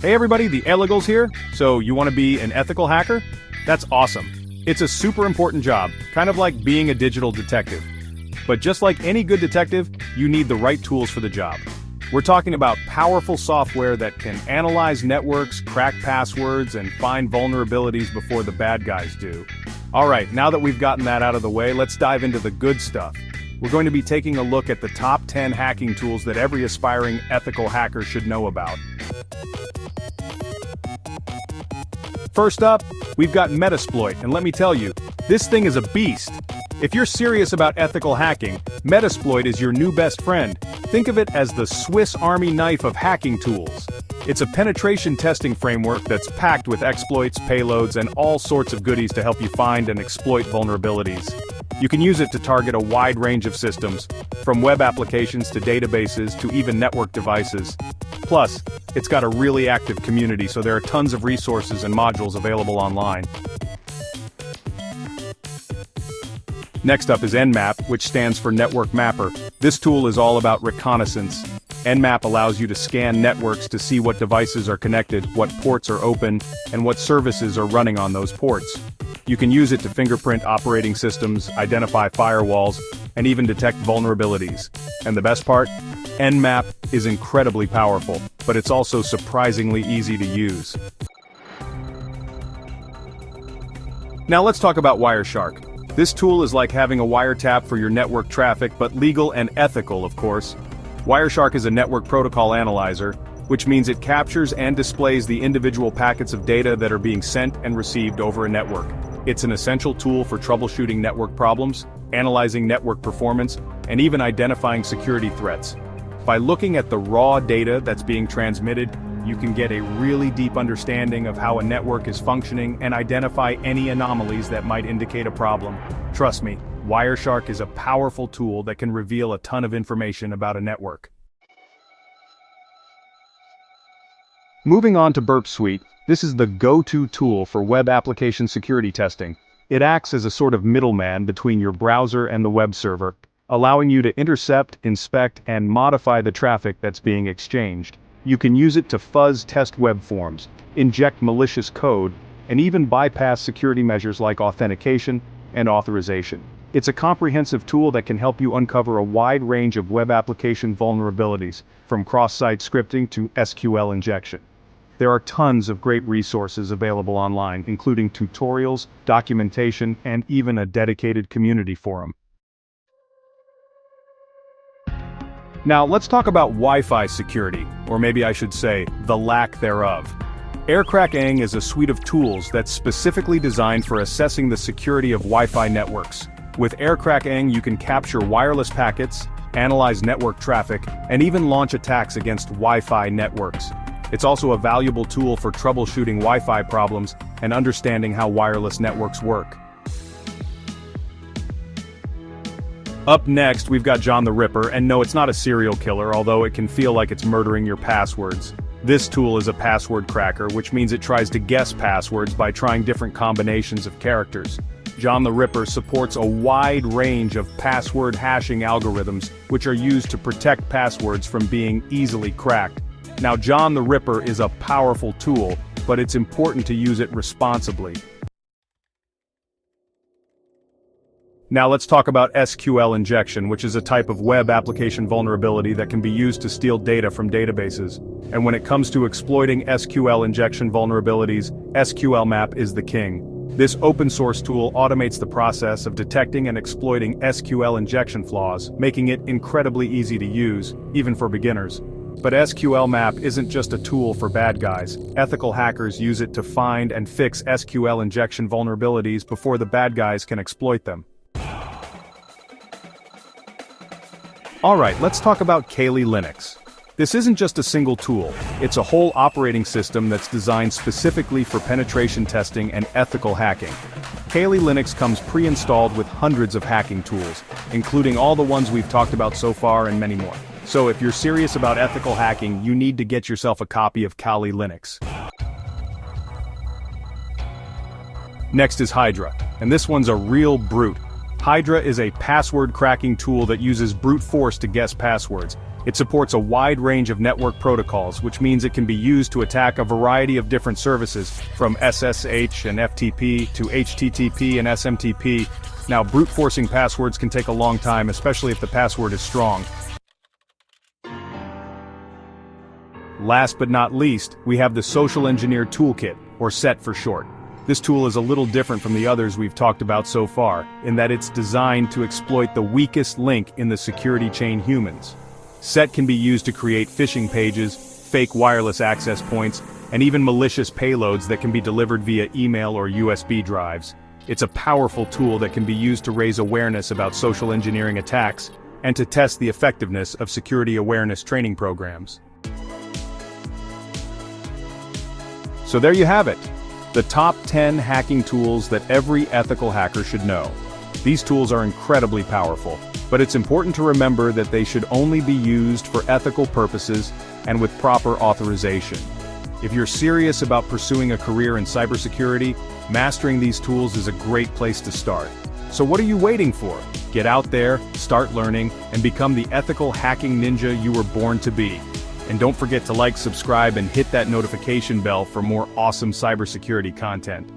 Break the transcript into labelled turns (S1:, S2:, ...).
S1: Hey everybody, the Elegals here. So you want to be an ethical hacker? That's awesome. It's a super important job, kind of like being a digital detective. But just like any good detective, you need the right tools for the job. We're talking about powerful software that can analyze networks, crack passwords, and find vulnerabilities before the bad guys do. Alright, now that we've gotten that out of the way, let's dive into the good stuff. We're going to be taking a look at the top 10 hacking tools that every aspiring ethical hacker should know about. First up, we've got Metasploit, and let me tell you, this thing is a beast. If you're serious about ethical hacking, Metasploit is your new best friend. Think of it as the Swiss Army knife of hacking tools. It's a penetration testing framework that's packed with exploits, payloads, and all sorts of goodies to help you find and exploit vulnerabilities. You can use it to target a wide range of systems, from web applications to databases to even network devices. Plus, it's got a really active community, so there are tons of resources and modules available online. Next up is Nmap, which stands for Network Mapper. This tool is all about reconnaissance. Nmap allows you to scan networks to see what devices are connected, what ports are open, and what services are running on those ports. You can use it to fingerprint operating systems, identify firewalls, and even detect vulnerabilities. And the best part? Nmap is incredibly powerful, but it's also surprisingly easy to use. Now let's talk about Wireshark. This tool is like having a wiretap for your network traffic, but legal and ethical, of course. Wireshark is a network protocol analyzer, which means it captures and displays the individual packets of data that are being sent and received over a network. It's an essential tool for troubleshooting network problems, analyzing network performance, and even identifying security threats. By looking at the raw data that's being transmitted, you can get a really deep understanding of how a network is functioning and identify any anomalies that might indicate a problem. Trust me, Wireshark is a powerful tool that can reveal a ton of information about a network. Moving on to Burp Suite, this is the go-to tool for web application security testing. It acts as a sort of middleman between your browser and the web server, allowing you to intercept, inspect, and modify the traffic that's being exchanged. You can use it to fuzz test web forms, inject malicious code, and even bypass security measures like authentication and authorization. It's a comprehensive tool that can help you uncover a wide range of web application vulnerabilities, from cross-site scripting to SQL injection. There are tons of great resources available online, including tutorials, documentation, and even a dedicated community forum. Now let's talk about Wi-Fi security, or maybe I should say, the lack thereof. AirCrackAng is a suite of tools that's specifically designed for assessing the security of Wi-Fi networks. With AirCrackAng you can capture wireless packets, analyze network traffic, and even launch attacks against Wi-Fi networks. It's also a valuable tool for troubleshooting Wi-Fi problems and understanding how wireless networks work. Up next, we've got John the Ripper, and no, it's not a serial killer, although it can feel like it's murdering your passwords. This tool is a password cracker, which means it tries to guess passwords by trying different combinations of characters. John the Ripper supports a wide range of password hashing algorithms, which are used to protect passwords from being easily cracked. Now, John the Ripper is a powerful tool, but it's important to use it responsibly. Now let's talk about SQL injection, which is a type of web application vulnerability that can be used to steal data from databases. And when it comes to exploiting SQL injection vulnerabilities, SQLmap is the king. This open-source tool automates the process of detecting and exploiting SQL injection flaws, making it incredibly easy to use, even for beginners. But SQLmap isn't just a tool for bad guys. Ethical hackers use it to find and fix SQL injection vulnerabilities before the bad guys can exploit them. Alright, let's talk about Kali Linux. This isn't just a single tool, it's a whole operating system that's designed specifically for penetration testing and ethical hacking. Kali Linux comes pre-installed with hundreds of hacking tools, including all the ones we've talked about so far and many more. So if you're serious about ethical hacking, you need to get yourself a copy of Kali Linux. Next is Hydra, and this one's a real brute. Hydra is a password cracking tool that uses brute force to guess passwords. It supports a wide range of network protocols, which means it can be used to attack a variety of different services, from SSH and FTP to HTTP and SMTP. Now, brute forcing passwords can take a long time, especially if the password is strong. Last but not least, we have the Social Engineer Toolkit, or SET for short. This tool is a little different from the others we've talked about so far, in that it's designed to exploit the weakest link in the security chain: humans. SET can be used to create phishing pages, fake wireless access points, and even malicious payloads that can be delivered via email or USB drives. It's a powerful tool that can be used to raise awareness about social engineering attacks and to test the effectiveness of security awareness training programs. So there you have it, the top 10 hacking tools that every ethical hacker should know. These tools are incredibly powerful, but it's important to remember that they should only be used for ethical purposes and with proper authorization. If you're serious about pursuing a career in cybersecurity, mastering these tools is a great place to start. So what are you waiting for? Get out there, start learning, and become the ethical hacking ninja you were born to be. And don't forget to like, subscribe, and hit that notification bell for more awesome cybersecurity content.